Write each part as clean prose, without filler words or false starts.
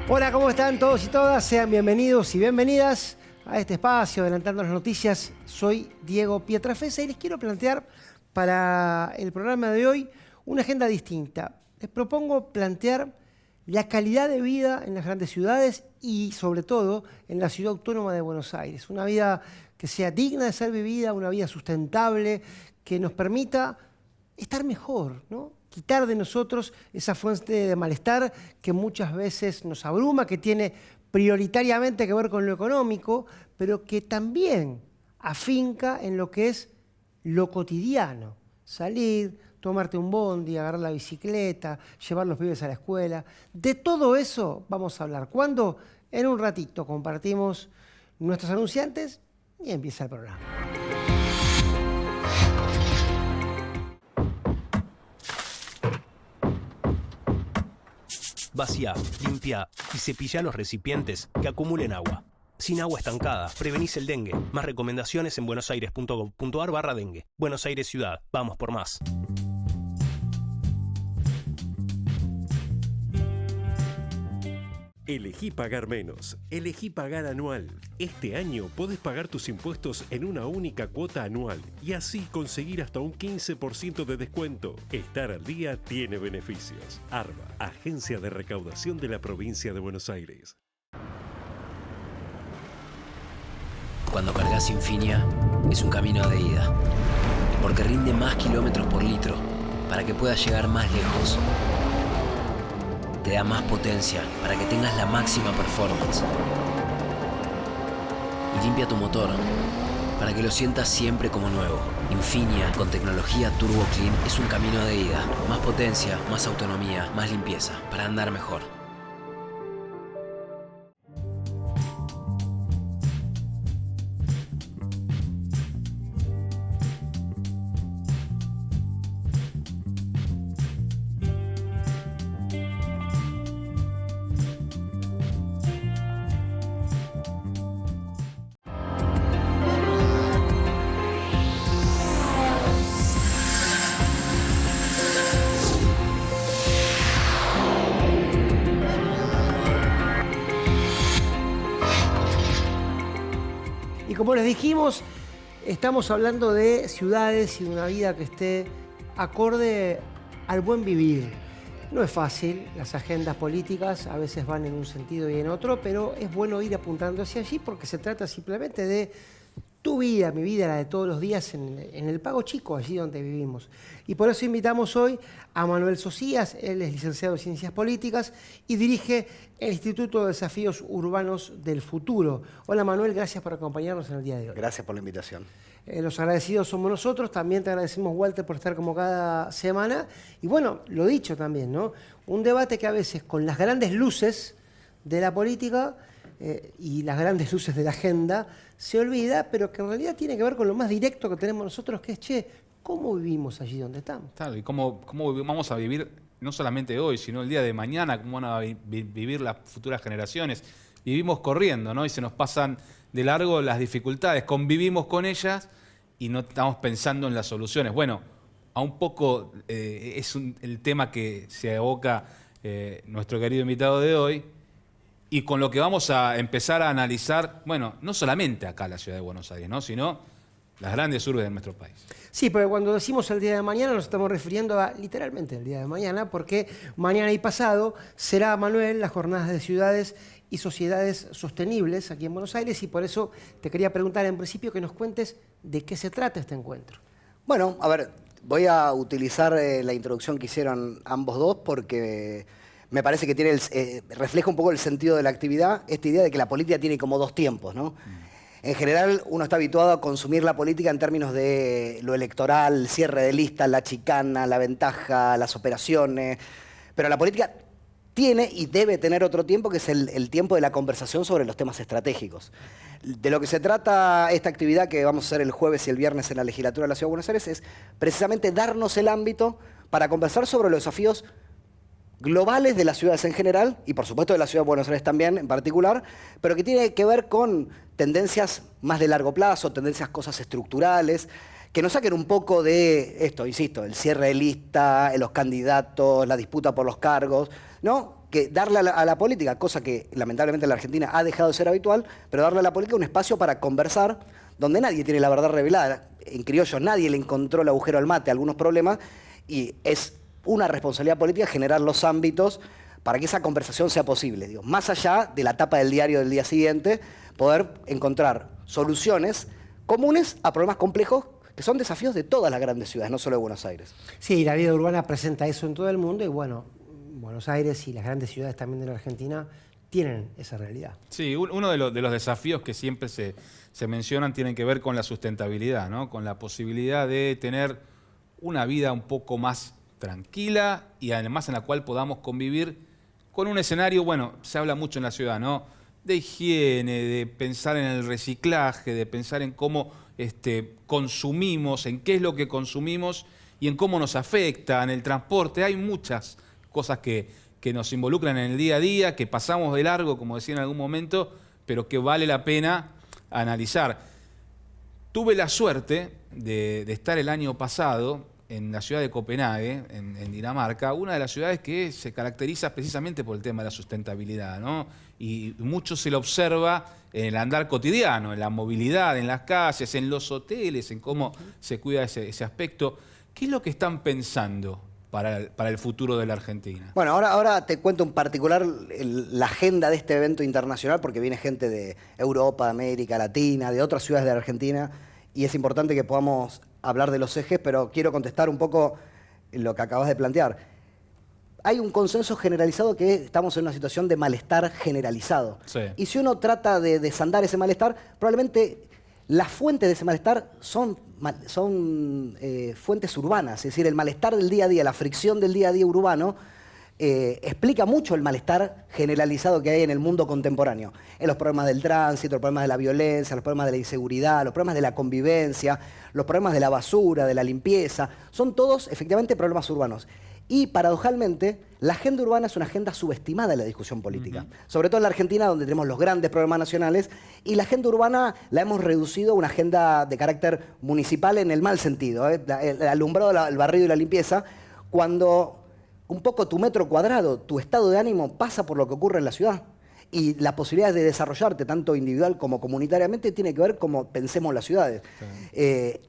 Hola, ¿cómo están todos y todas? Sean bienvenidos y bienvenidas a este espacio, adelantando las noticias. Soy Diego Pietrafesa y les quiero plantear para el programa de hoy una agenda distinta. Les propongo plantear la calidad de vida en las grandes ciudades y, sobre todo, en la ciudad autónoma de Buenos Aires. Una vida que sea digna de ser vivida, una vida sustentable, que nos permita estar mejor, ¿no? Quitar de nosotros esa fuente de malestar que muchas veces nos abruma, que tiene prioritariamente que ver con lo económico, pero que también afinca en lo que es lo cotidiano. Salir, tomarte un bondi, agarrar la bicicleta, llevar los pibes a la escuela. De todo eso vamos a hablar. ¿Cuándo? En un ratito compartimos nuestros anunciantes y empieza el programa. Vacía, limpia y cepilla los recipientes que acumulen agua. Sin agua estancada, prevenís el dengue. Más recomendaciones en buenosaires.gov.ar/dengue. Buenos Aires Ciudad. Vamos por más. Elegí pagar menos. Elegí pagar anual. Este año podés pagar tus impuestos en una única cuota anual y así conseguir hasta un 15% de descuento. Estar al día tiene beneficios. ARBA, Agencia de Recaudación de la Provincia de Buenos Aires. Cuando cargas Infinia, es un camino de ida. Porque rinde más kilómetros por litro para que puedas llegar más lejos. Te da más potencia para que tengas la máxima performance. Y limpia tu motor para que lo sientas siempre como nuevo. Infinia con tecnología Turbo Clean es un camino de ida. Más potencia, más autonomía, más limpieza para andar mejor. Como les dijimos, estamos hablando de ciudades y de una vida que esté acorde al buen vivir. No es fácil, las agendas políticas a veces van en un sentido y en otro, pero es bueno ir apuntando hacia allí porque se trata simplemente de tu vida, mi vida, la de todos los días en el Pago Chico, allí donde vivimos. Y por eso invitamos hoy a Manuel Socias. Él es licenciado en Ciencias Políticas y dirige el Instituto de Desafíos Urbanos del Futuro. Hola Manuel, gracias por acompañarnos en el día de hoy. Gracias por la invitación. Los agradecidos somos nosotros, también te agradecemos, Walter, por estar como cada semana. Y bueno, lo dicho también, ¿no? Un debate que a veces con las grandes luces de la política y las grandes luces de la agenda se olvida, pero que en realidad tiene que ver con lo más directo que tenemos nosotros, que es, che, ¿cómo vivimos allí donde estamos? Claro, y cómo vamos a vivir no solamente hoy, sino el día de mañana, cómo van a vivir las futuras generaciones. Vivimos corriendo, ¿no? Y se nos pasan de largo las dificultades, convivimos con ellas y no estamos pensando en las soluciones. Bueno, a un poco es el tema que se aboca nuestro querido invitado de hoy, y con lo que vamos a empezar a analizar, bueno, no solamente acá en la ciudad de Buenos Aires, ¿no? Sino las grandes urbes de nuestro país. Sí, pero cuando decimos el día de mañana nos estamos refiriendo a literalmente el día de mañana, porque mañana y pasado será, Manuel, las jornadas de ciudades y sociedades sostenibles aquí en Buenos Aires, y por eso te quería preguntar en principio que nos cuentes de qué se trata este encuentro. Bueno, a ver, voy a utilizar la introducción que hicieron ambos dos porque me parece que refleja un poco el sentido de la actividad, esta idea de que la política tiene como dos tiempos, ¿no? En general, uno está habituado a consumir la política en términos de lo electoral, el cierre de listas, la chicana, la ventaja, las operaciones, pero la política tiene y debe tener otro tiempo, que es el tiempo de la conversación sobre los temas estratégicos. De lo que se trata esta actividad que vamos a hacer el jueves y el viernes en la legislatura de la Ciudad de Buenos Aires es precisamente darnos el ámbito para conversar sobre los desafíos globales de las ciudades en general, y por supuesto de la Ciudad de Buenos Aires también en particular, pero que tiene que ver con tendencias más de largo plazo, tendencias, cosas estructurales, que nos saquen un poco de esto, insisto, el cierre de lista, los candidatos, la disputa por los cargos, ¿no? Que darle a la política, cosa que lamentablemente en la Argentina ha dejado de ser habitual, pero darle a la política un espacio para conversar donde nadie tiene la verdad revelada. En criollo nadie le encontró el agujero al mate a algunos problemas y es una responsabilidad política generar los ámbitos para que esa conversación sea posible. Digo, más allá de la tapa del diario del día siguiente, poder encontrar soluciones comunes a problemas complejos que son desafíos de todas las grandes ciudades, no solo de Buenos Aires. Sí, la vida urbana presenta eso en todo el mundo y bueno, Buenos Aires y las grandes ciudades también de la Argentina tienen esa realidad. Sí, uno de los desafíos que siempre se mencionan tienen que ver con la sustentabilidad, ¿no? Con la posibilidad de tener una vida un poco más tranquila y además en la cual podamos convivir con un escenario, bueno, se habla mucho en la ciudad, ¿no? De higiene, de pensar en el reciclaje, de pensar en cómo consumimos, en qué es lo que consumimos y en cómo nos afecta, en el transporte. Hay muchas cosas que nos involucran en el día a día, que pasamos de largo, como decía en algún momento, pero que vale la pena analizar. Tuve la suerte de estar el año pasado en la ciudad de Copenhague, en Dinamarca, una de las ciudades que se caracteriza precisamente por el tema de la sustentabilidad, ¿no? Y mucho se lo observa en el andar cotidiano, en la movilidad, en las calles, en los hoteles, en cómo se cuida ese aspecto. ¿Qué es lo que están pensando para el futuro de la Argentina? Bueno, ahora te cuento en particular la agenda de este evento internacional, porque viene gente de Europa, de América Latina, de otras ciudades de la Argentina, y es importante que podamos hablar de los ejes, pero quiero contestar un poco lo que acabas de plantear. Hay un consenso generalizado que estamos en una situación de malestar generalizado. Sí. Y si uno trata de desandar ese malestar, probablemente las fuentes de ese malestar son fuentes urbanas. Es decir, el malestar del día a día, la fricción del día a día urbano, explica mucho el malestar generalizado que hay en el mundo contemporáneo. En los problemas del tránsito, los problemas de la violencia, los problemas de la inseguridad, los problemas de la convivencia, los problemas de la basura, de la limpieza. Son todos, efectivamente, problemas urbanos. Y, paradojalmente, la agenda urbana es una agenda subestimada en la discusión política. Sobre todo en la Argentina, donde tenemos los grandes problemas nacionales, y la agenda urbana la hemos reducido a una agenda de carácter municipal en el mal sentido, el alumbrado, el barrido y la limpieza, cuando un poco tu metro cuadrado, tu estado de ánimo pasa por lo que ocurre en la ciudad. Y la posibilidad de desarrollarte tanto individual como comunitariamente tiene que ver cómo pensemos las ciudades.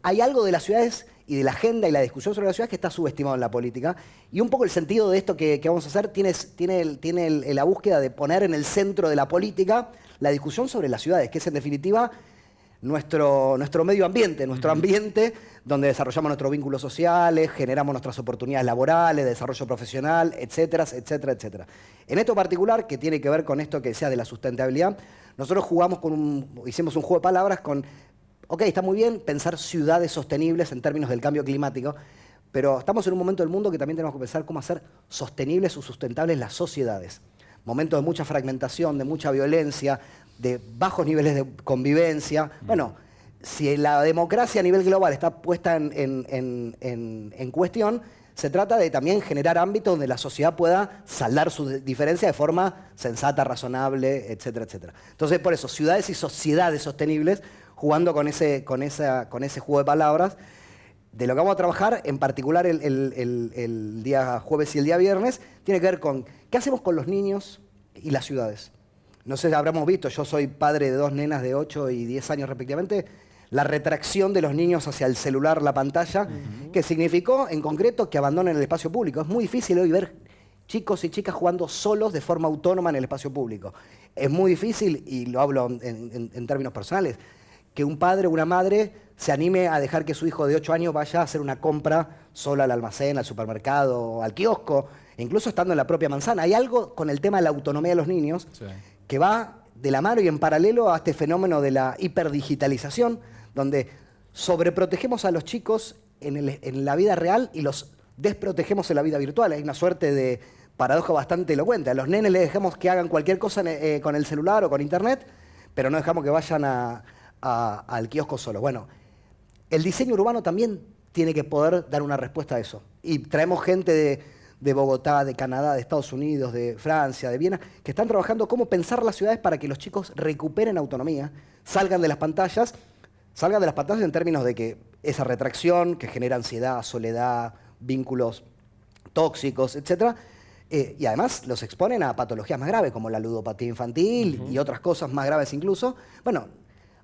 Hay algo de las ciudades y de la agenda y la discusión sobre las ciudades que está subestimado en la política. Y un poco el sentido de esto que vamos a hacer tiene la búsqueda de poner en el centro de la política la discusión sobre las ciudades, que es en definitiva nuestro medio ambiente, nuestro ambiente donde desarrollamos nuestros vínculos sociales, generamos nuestras oportunidades laborales, desarrollo profesional, etcétera, etcétera, etcétera. En esto particular, que tiene que ver con esto que decía de la sustentabilidad, nosotros hicimos un juego de palabras con, ok, está muy bien pensar ciudades sostenibles en términos del cambio climático, pero estamos en un momento del mundo que también tenemos que pensar cómo hacer sostenibles o sustentables las sociedades. Momentos de mucha fragmentación, de mucha violencia, de bajos niveles de convivencia. Bueno, si la democracia a nivel global está puesta en cuestión, se trata de también generar ámbitos donde la sociedad pueda saldar sus diferencias de forma sensata, razonable, etcétera, etcétera. Entonces, por eso, ciudades y sociedades sostenibles, jugando con ese juego de palabras, de lo que vamos a trabajar, en particular el día jueves y el día viernes, tiene que ver con qué hacemos con los niños y las ciudades. No sé, habremos visto, yo soy padre de 2 nenas de 8 y 10 años respectivamente, la retracción de los niños hacia el celular, la pantalla, que significó en concreto que abandonen el espacio público. Es muy difícil hoy ver chicos y chicas jugando solos de forma autónoma en el espacio público. Es muy difícil, y lo hablo en términos personales, que un padre o una madre se anime a dejar que su hijo de 8 años vaya a hacer una compra sola al almacén, al supermercado, al kiosco, incluso estando en la propia manzana. Hay algo con el tema de la autonomía de los niños que va de la mano y en paralelo a este fenómeno de la hiperdigitalización, donde sobreprotegemos a los chicos en la vida real y los desprotegemos en la vida virtual. Hay una suerte de paradoja bastante elocuente. A los nenes les dejamos que hagan cualquier cosa con el celular o con internet, pero no dejamos que vayan al kiosco solo. Bueno, el diseño urbano también tiene que poder dar una respuesta a eso. Y traemos gente de Bogotá, de Canadá, de Estados Unidos, de Francia, de Viena, que están trabajando cómo pensar las ciudades para que los chicos recuperen autonomía, salgan de las pantallas en términos de que esa retracción que genera ansiedad, soledad, vínculos tóxicos, etc. Y además los exponen a patologías más graves, como la ludopatía infantil y otras cosas más graves incluso. Bueno,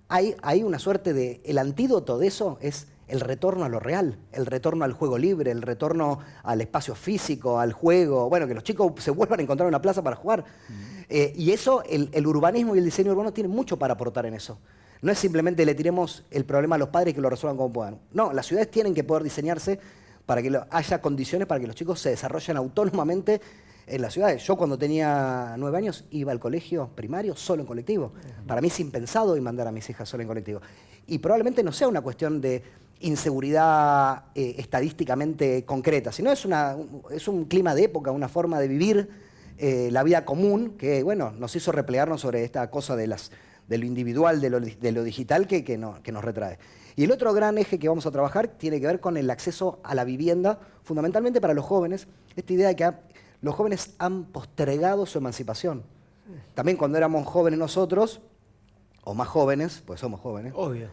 hay una suerte de... El antídoto de eso es el retorno a lo real, el retorno al juego libre, el retorno al espacio físico, al juego. Bueno, que los chicos se vuelvan a encontrar una plaza para jugar. Y eso, el urbanismo y el diseño urbano tienen mucho para aportar en eso. No es simplemente le tiremos el problema a los padres y que lo resuelvan como puedan. No, las ciudades tienen que poder diseñarse para que haya condiciones para que los chicos se desarrollen autónomamente en las ciudades. Yo cuando tenía 9 años iba al colegio primario solo en colectivo. Para mí es impensado mandar a mis hijas solo en colectivo. Y probablemente no sea una cuestión de inseguridad estadísticamente concreta, sino es un clima de época, una forma de vivir la vida común que, bueno, nos hizo replegarnos sobre esta cosa de lo individual, de lo digital que nos retrae. Y el otro gran eje que vamos a trabajar tiene que ver con el acceso a la vivienda, fundamentalmente para los jóvenes. Esta idea de que los jóvenes han postergado su emancipación. También cuando éramos jóvenes nosotros, o más jóvenes, pues somos jóvenes, obvio.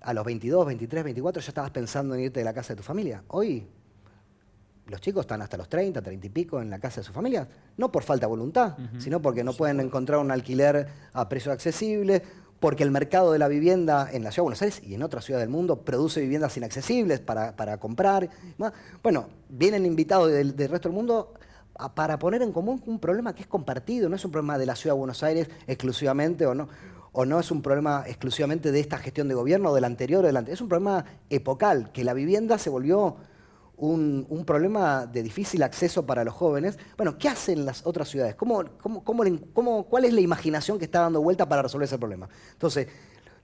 A los 22, 23, 24 ya estabas pensando en irte de la casa de tu familia. Hoy los chicos están hasta los 30, 30 y pico en la casa de su familia, no por falta de voluntad, sino porque no pueden encontrar un alquiler a precios accesibles, porque el mercado de la vivienda en la Ciudad de Buenos Aires y en otras ciudades del mundo produce viviendas inaccesibles para comprar. Bueno, vienen invitados del resto del mundo para poner en común un problema que es compartido, no es un problema de la Ciudad de Buenos Aires exclusivamente o no es un problema exclusivamente de esta gestión de gobierno o del anterior, es un problema epocal, que la vivienda se volvió un problema de difícil acceso para los jóvenes. Bueno, ¿qué hacen las otras ciudades? ¿Cuál es la imaginación que está dando vuelta para resolver ese problema? Entonces,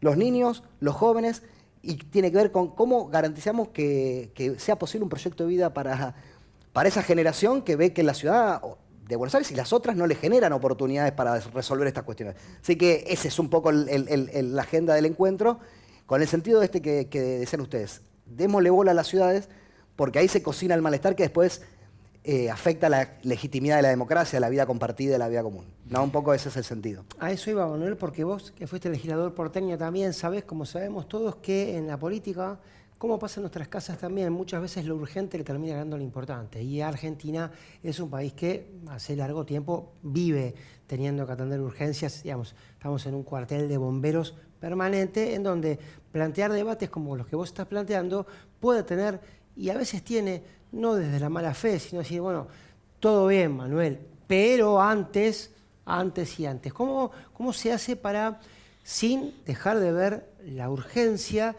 los niños, los jóvenes, y tiene que ver con cómo garantizamos que sea posible un proyecto de vida para esa generación que ve que la ciudad de Buenos Aires y las otras no le generan oportunidades para resolver estas cuestiones. Así que ese es un poco la agenda del encuentro, con el sentido que decían ustedes. Démosle bola a las ciudades, porque ahí se cocina el malestar que después afecta la legitimidad de la democracia, la vida compartida, la vida común. No, un poco ese es el sentido. A eso iba, Manuel, porque vos, que fuiste legislador porteño también, sabés, como sabemos todos, que en la política, como pasa en nuestras casas también, muchas veces lo urgente le termina ganando lo importante. Y Argentina es un país que hace largo tiempo vive teniendo que atender urgencias. Digamos, estamos en un cuartel de bomberos permanente en donde plantear debates como los que vos estás planteando puede tener, y a veces tiene, no desde la mala fe, sino decir, bueno, todo bien, Manuel, pero antes. ¿Cómo se hace para, sin dejar de ver la urgencia,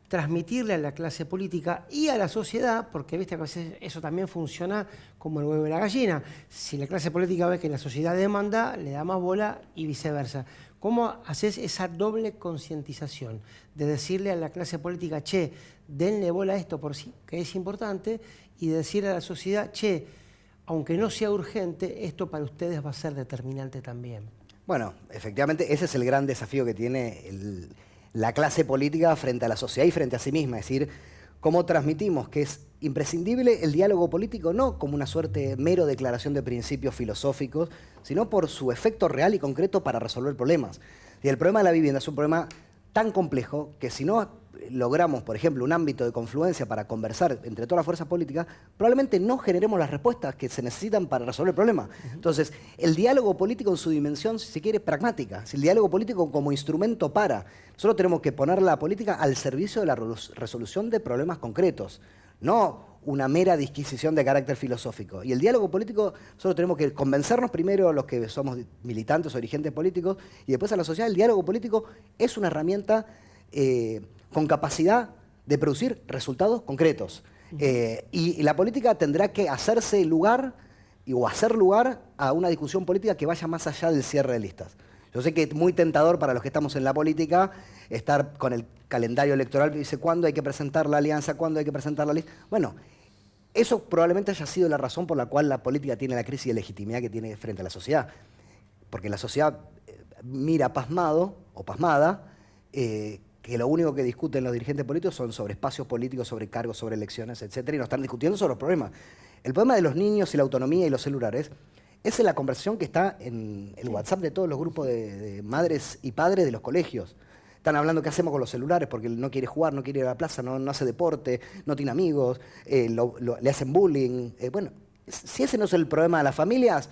transmitirle a la clase política y a la sociedad, porque viste que a veces eso también funciona como el huevo y la gallina? Si la clase política ve que la sociedad demanda, le da más bola y viceversa. ¿Cómo haces esa doble concientización de decirle a la clase política, che, denle bola a esto por sí, que es importante, y de decirle a la sociedad, che, aunque no sea urgente, esto para ustedes va a ser determinante también? Bueno, efectivamente, ese es el gran desafío que tiene la clase política frente a la sociedad y frente a sí misma. Es decir, cómo transmitimos que es imprescindible el diálogo político, no como una suerte mero declaración de principios filosóficos, sino por su efecto real y concreto para resolver problemas. Y el problema de la vivienda es un problema tan complejo que si no logramos, por ejemplo, un ámbito de confluencia para conversar entre todas las fuerzas políticas, probablemente no generemos las respuestas que se necesitan para resolver el problema. Entonces, el diálogo político en su dimensión, si se quiere, pragmática, el diálogo político como instrumento nosotros tenemos que poner la política al servicio de la resolución de problemas concretos, no una mera disquisición de carácter filosófico. Y el diálogo político, nosotros tenemos que convencernos primero los que somos militantes o dirigentes políticos, y después a la sociedad. El diálogo político es una herramienta con capacidad de producir resultados concretos. Y la política tendrá que hacerse lugar o hacer lugar a una discusión política que vaya más allá del cierre de listas. Yo sé que es muy tentador para los que estamos en la política estar con el calendario electoral que dice cuándo hay que presentar la alianza, cuándo hay que presentar la lista. Bueno, eso probablemente haya sido la razón por la cual la política tiene la crisis de legitimidad que tiene frente a la sociedad. Porque la sociedad mira pasmado o pasmada que lo único que discuten los dirigentes políticos son sobre espacios políticos, sobre cargos, sobre elecciones, etc. Y no están discutiendo sobre los problemas. El problema de los niños y la autonomía y los celulares es la conversación que está en el WhatsApp de todos los grupos de madres y padres de los colegios. Están hablando qué hacemos con los celulares porque no quiere jugar, no quiere ir a la plaza, no hace deporte, no tiene amigos, le hacen bullying. Bueno, si ese no es el problema de las familias,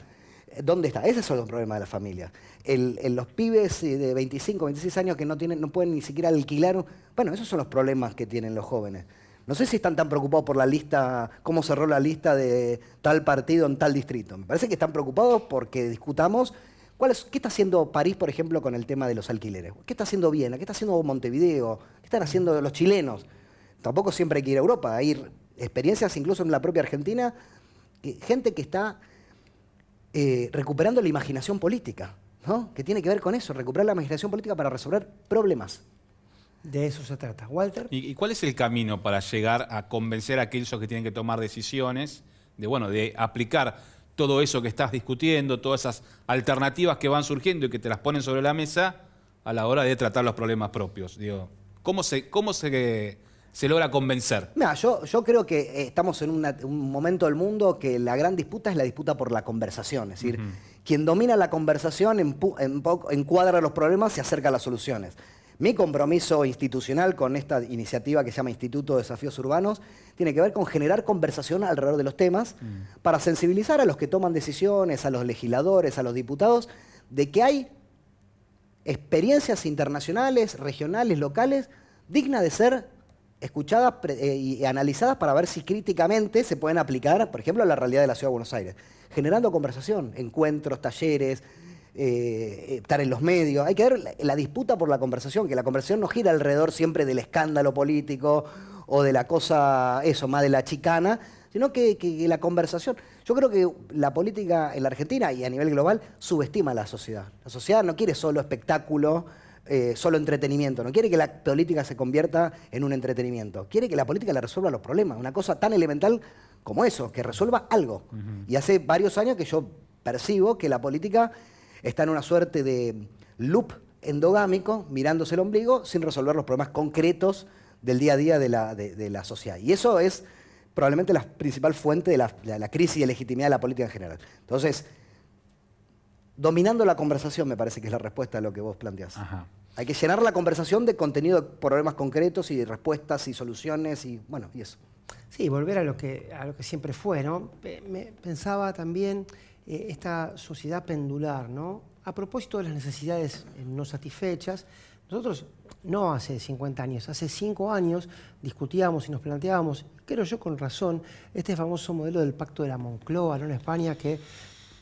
¿dónde está? Ese es el problema de las familias. Los pibes de 25, 26 años que no pueden ni siquiera alquilar. Bueno, esos son los problemas que tienen los jóvenes. No sé si están tan preocupados por la lista, cómo cerró la lista de tal partido en tal distrito. Me parece que están preocupados porque discutamos qué está haciendo París, por ejemplo, con el tema de los alquileres. ¿Qué está haciendo Viena? ¿Qué está haciendo Montevideo? ¿Qué están haciendo los chilenos? Tampoco siempre hay que ir a Europa. Hay experiencias incluso en la propia Argentina, gente que está recuperando la imaginación política, ¿no? Que tiene que ver con eso, recuperar la imaginación política para resolver problemas. De eso se trata. Walter. ¿Y cuál es el camino para llegar a convencer a aquellos que tienen que tomar decisiones de aplicar todo eso que estás discutiendo, todas esas alternativas que van surgiendo y que te las ponen sobre la mesa a la hora de tratar los problemas propios? Digo, ¿cómo se logra convencer? Mira, yo creo que estamos en un momento del mundo que la gran disputa es la disputa por la conversación. Es decir, quien domina la conversación encuadra los problemas y acerca las soluciones. Mi compromiso institucional con esta iniciativa que se llama Instituto de Desafíos Urbanos tiene que ver con generar conversación alrededor de los temas para sensibilizar a los que toman decisiones, a los legisladores, a los diputados, de que hay experiencias internacionales, regionales, locales, dignas de ser escuchadas y analizadas para ver si críticamente se pueden aplicar, por ejemplo, a la realidad de la Ciudad de Buenos Aires. Generando conversación, encuentros, talleres, estar en los medios. Hay que ver la disputa por la conversación, que la conversación no gira alrededor siempre del escándalo político o de la cosa, más de la chicana, sino que la conversación. Yo creo que la política en la Argentina y a nivel global subestima a la sociedad. La sociedad no quiere solo espectáculo, solo entretenimiento. No quiere que la política se convierta en un entretenimiento. Quiere que la política le resuelva los problemas. Una cosa tan elemental como eso, que resuelva algo. Y hace varios años que yo percibo que la política está en una suerte de loop endogámico, mirándose el ombligo, sin resolver los problemas concretos del día a día de la sociedad. Y eso es probablemente la principal fuente de la crisis de legitimidad de la política en general. Entonces, dominando la conversación me parece que es la respuesta a lo que vos planteás. Ajá. Hay que llenar la conversación de contenido de problemas concretos y de respuestas y soluciones y eso. Sí, volver a lo que siempre fue, ¿no? Pensaba también esta sociedad pendular, ¿no? A propósito de las necesidades no satisfechas, nosotros no hace 50 años, hace 5 años discutíamos y nos planteábamos, creo yo con razón, este famoso modelo del Pacto de la Moncloa, ¿no? En España, que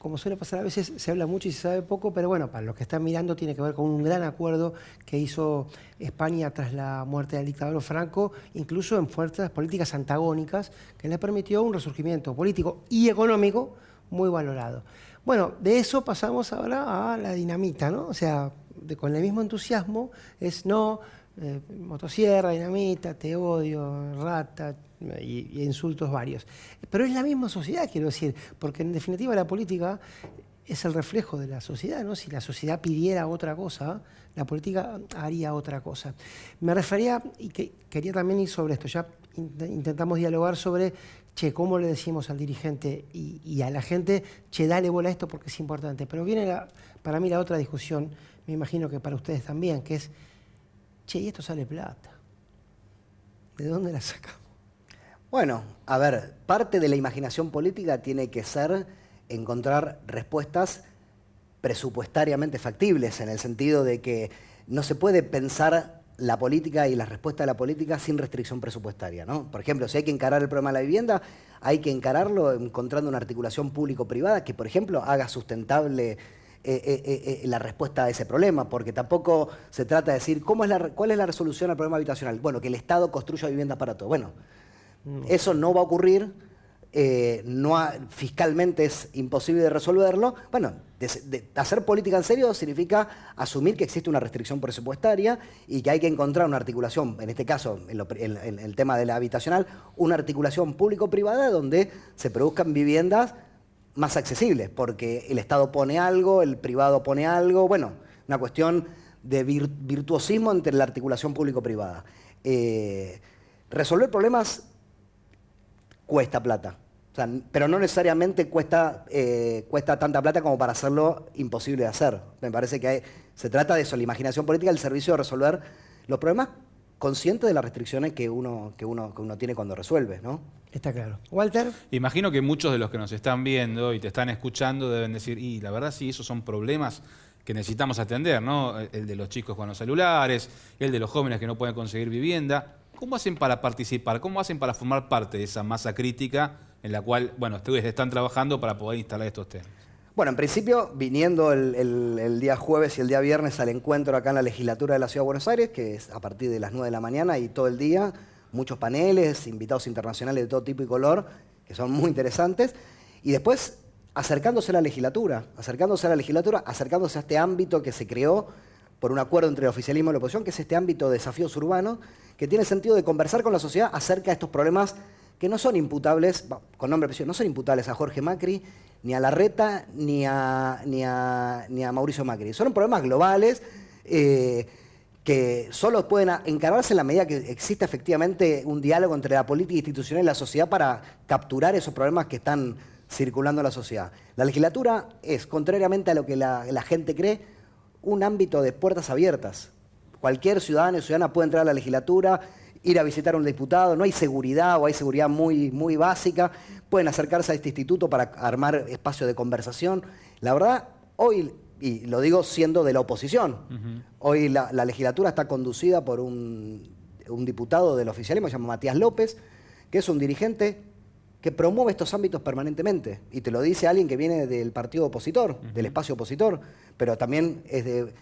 como suele pasar a veces se habla mucho y se sabe poco, pero bueno, para los que están mirando tiene que ver con un gran acuerdo que hizo España tras la muerte del dictador Franco, incluso en fuerzas políticas antagónicas, que le permitió un resurgimiento político y económico muy valorado. Bueno, de eso pasamos ahora a la dinamita, ¿no? O sea, con el mismo entusiasmo es motosierra, dinamita, te odio, rata y insultos varios. Pero es la misma sociedad, quiero decir, porque en definitiva la política es el reflejo de la sociedad, ¿no? Si la sociedad pidiera otra cosa, la política haría otra cosa. Me refería, y que quería también ir sobre esto, ya intentamos dialogar sobre, ¿cómo le decimos al dirigente y a la gente, dale bola a esto porque es importante? Pero viene para mí la otra discusión, me imagino que para ustedes también, que es, y esto sale plata. ¿De dónde la sacamos? Bueno, a ver, parte de la imaginación política tiene que ser encontrar respuestas presupuestariamente factibles, en el sentido de que no se puede pensar la política y la respuesta de la política sin restricción presupuestaria, ¿no? Por ejemplo, si hay que encarar el problema de la vivienda, hay que encararlo encontrando una articulación público-privada que, por ejemplo, haga sustentable la respuesta a ese problema, porque tampoco se trata de decir cuál es la resolución al problema habitacional. Bueno, que el Estado construya viviendas para todos. Bueno, eso no va a ocurrir, fiscalmente es imposible de resolverlo. Bueno, hacer política en serio significa asumir que existe una restricción presupuestaria y que hay que encontrar una articulación, en este caso, en el tema de la habitacional, una articulación público-privada donde se produzcan viviendas más accesibles, porque el Estado pone algo, el privado pone algo, bueno, una cuestión de virtuosismo entre la articulación público-privada. Resolver problemas cuesta plata, o sea, pero no necesariamente cuesta tanta plata como para hacerlo imposible de hacer. Me parece que Se trata de eso, la imaginación política al servicio de resolver los problemas, consciente de las restricciones que uno tiene cuando resuelve, ¿no? Está claro. Walter. Imagino que muchos de los que nos están viendo y te están escuchando deben decir, y la verdad sí, esos son problemas que necesitamos atender, ¿no? El de los chicos con los celulares, el de los jóvenes que no pueden conseguir vivienda. ¿Cómo hacen para participar? ¿Cómo hacen para formar parte de esa masa crítica en la cual, bueno, ustedes están trabajando para poder instalar estos temas? Bueno, en principio, viniendo el día jueves y el día viernes al encuentro acá en la legislatura de la Ciudad de Buenos Aires, que es a partir de las 9 de la mañana y todo el día, muchos paneles, invitados internacionales de todo tipo y color, que son muy interesantes, y después acercándose a la legislatura, acercándose a este ámbito que se creó por un acuerdo entre el oficialismo y la oposición, que es este ámbito de desafíos urbanos, que tiene el sentido de conversar con la sociedad acerca de estos problemas que no son imputables, con nombre y apellido, no son imputables a Jorge Macri, ni a Larreta, ni a Mauricio Macri. Son problemas globales que solo pueden encararse en la medida que exista efectivamente un diálogo entre la política institucional y la sociedad para capturar esos problemas que están circulando en la sociedad. La legislatura es, contrariamente a lo que la gente cree, un ámbito de puertas abiertas. Cualquier ciudadano y ciudadana puede entrar a la legislatura, ir a visitar a un diputado, no hay seguridad o hay seguridad muy, muy básica, pueden acercarse a este instituto para armar espacios de conversación. La verdad, hoy, y lo digo siendo de la oposición, hoy la legislatura está conducida por un diputado del oficialismo, se llama Matías López, que es un dirigente que promueve estos ámbitos permanentemente. Y te lo dice alguien que viene del partido opositor, del espacio opositor, pero también es de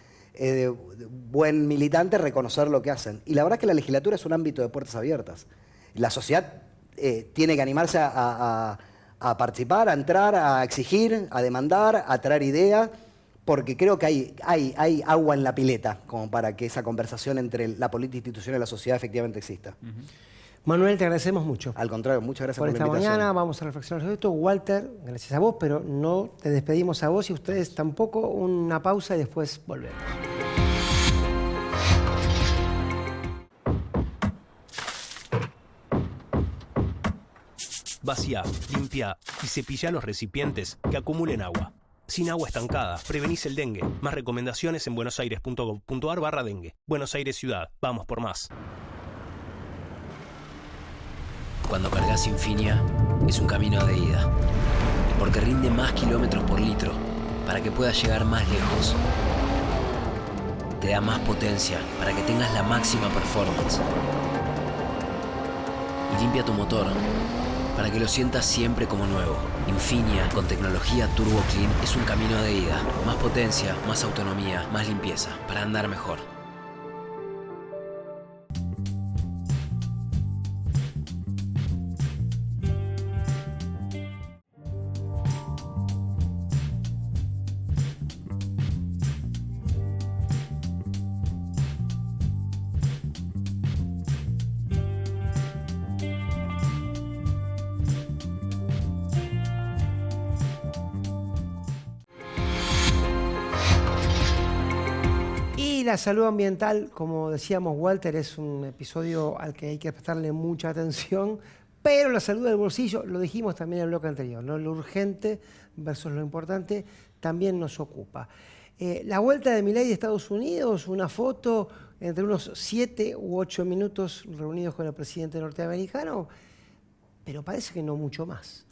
buen militante reconocer lo que hacen. Y la verdad es que la legislatura es un ámbito de puertas abiertas. La sociedad tiene que animarse a participar, a entrar, a exigir, a demandar, a traer ideas, porque creo que hay agua en la pileta como para que esa conversación entre la política institucional y la sociedad efectivamente exista. Manuel, te agradecemos mucho. Al contrario, muchas gracias por la esta invitación. mañana vamos a reflexionar sobre esto. Walter, gracias a vos, pero no te despedimos a vos y ustedes tampoco. Una pausa y después volvemos. Vacía, limpia y cepilla los recipientes que acumulen agua. Sin agua estancada, prevenís el dengue. Más recomendaciones en buenosaires.gov.ar/dengue. Buenos Aires Ciudad. Vamos por más. Cuando cargas Infinia, es un camino de ida. Porque rinde más kilómetros por litro para que puedas llegar más lejos. Te da más potencia para que tengas la máxima performance. Y limpia tu motor para que lo sientas siempre como nuevo. Infinia con tecnología Turbo Clean es un camino de ida. Más potencia, más autonomía, más limpieza para andar mejor. Y la salud ambiental, como decíamos Walter, es un episodio al que hay que prestarle mucha atención, pero la salud del bolsillo, lo dijimos también en el bloque anterior, ¿no? Lo urgente versus lo importante también nos ocupa. La vuelta de Milei de Estados Unidos, una foto entre unos 7 u 8 minutos reunidos con el presidente norteamericano, pero parece que no mucho más.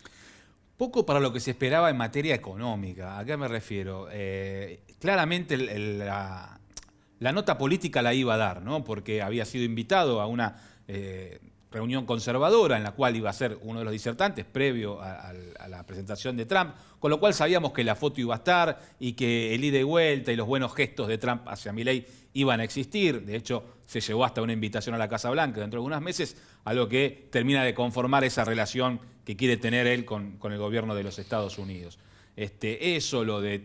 Poco para lo que se esperaba en materia económica. ¿A qué me refiero? Claramente la nota política la iba a dar, ¿no? Porque había sido invitado a una reunión conservadora en la cual iba a ser uno de los disertantes previo a la presentación de Trump, con lo cual sabíamos que la foto iba a estar y que el ida y vuelta y los buenos gestos de Trump hacia Milei iban a existir. De hecho, se llegó hasta una invitación a la Casa Blanca dentro de unos meses, algo que termina de conformar esa relación que quiere tener él con el gobierno de los Estados Unidos. Eso, lo de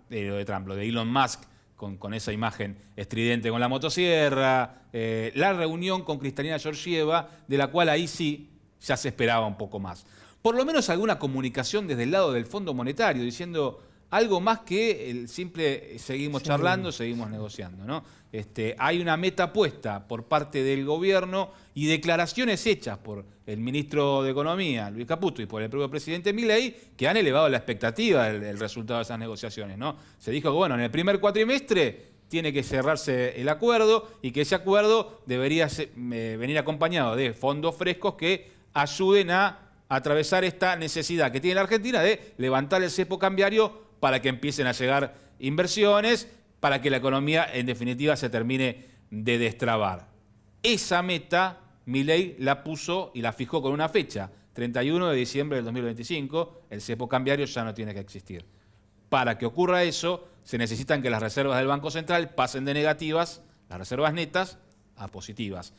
Elon Musk, con esa imagen estridente con la motosierra, la reunión con Kristalina Georgieva, de la cual ahí sí ya se esperaba un poco más. Por lo menos alguna comunicación desde el lado del Fondo Monetario, diciendo, algo más que el simple seguimos charlando, seguimos negociando, ¿no? Hay una meta puesta por parte del gobierno y declaraciones hechas por el ministro de Economía, Luis Caputo, y por el propio presidente Milei, que han elevado la expectativa del resultado de esas negociaciones, ¿no? Se dijo que, bueno, en el primer cuatrimestre tiene que cerrarse el acuerdo y que ese acuerdo debería venir acompañado de fondos frescos que ayuden a atravesar esta necesidad que tiene la Argentina de levantar el cepo cambiario para que empiecen a llegar inversiones, para que la economía en definitiva se termine de destrabar. Esa meta Milei la puso y la fijó con una fecha, 31 de diciembre del 2025, el cepo cambiario ya no tiene que existir. Para que ocurra eso, se necesitan que las reservas del Banco Central pasen de negativas, las reservas netas, a positivas.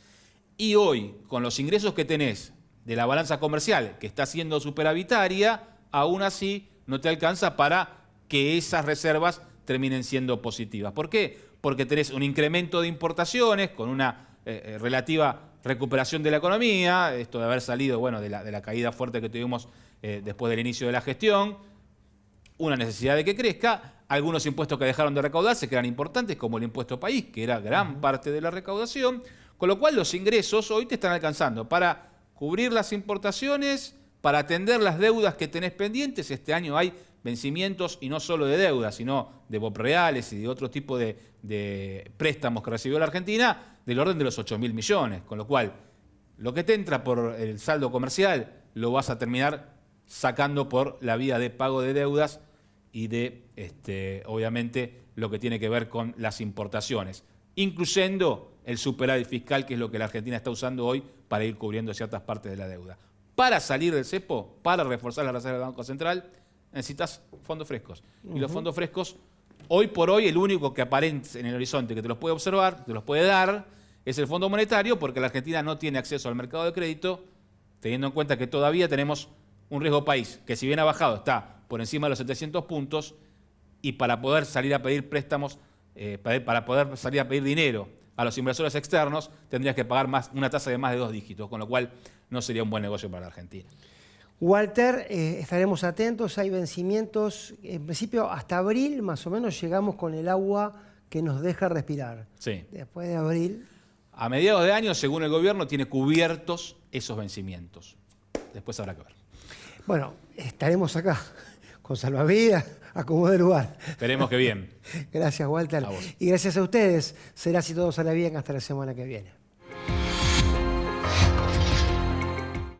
Y hoy, con los ingresos que tenés de la balanza comercial, que está siendo superavitaria, aún así no te alcanza para que esas reservas terminen siendo positivas. ¿Por qué? Porque tenés un incremento de importaciones con una relativa recuperación de la economía, esto de haber salido, bueno, de la caída fuerte que tuvimos después del inicio de la gestión, una necesidad de que crezca, algunos impuestos que dejaron de recaudarse, que eran importantes, como el impuesto país, que era gran parte de la recaudación, con lo cual los ingresos hoy te están alcanzando para cubrir las importaciones, para atender las deudas que tenés pendientes. Este año hay vencimientos, y no solo de deudas, sino de BOP-reales y de otro tipo de préstamos que recibió la Argentina, del orden de los 8.000 millones, con lo cual lo que te entra por el saldo comercial lo vas a terminar sacando por la vía de pago de deudas y de, obviamente, lo que tiene que ver con las importaciones, incluyendo el superávit fiscal, que es lo que la Argentina está usando hoy para ir cubriendo ciertas partes de la deuda. Para salir del cepo, para reforzar la reserva del Banco Central, necesitas fondos frescos. Y los fondos frescos, hoy por hoy, el único que aparece en el horizonte que te los puede observar, te los puede dar, es el Fondo Monetario, porque la Argentina no tiene acceso al mercado de crédito, teniendo en cuenta que todavía tenemos un riesgo país, que si bien ha bajado, está por encima de los 700 puntos, y para poder salir a pedir préstamos, para poder salir a pedir dinero a los inversores externos, tendrías que pagar una tasa de más de 2 dígitos, con lo cual no sería un buen negocio para la Argentina. Walter, estaremos atentos, hay vencimientos, en principio hasta abril más o menos llegamos con el agua que nos deja respirar. Sí. Después de abril. A mediados de año, según el gobierno, tiene cubiertos esos vencimientos. Después habrá que ver. Bueno, estaremos acá con salvavidas, acomodo de lugar. Esperemos que bien. Gracias, Walter. A vos. Y gracias a ustedes. Será así todo sale bien hasta la semana que viene.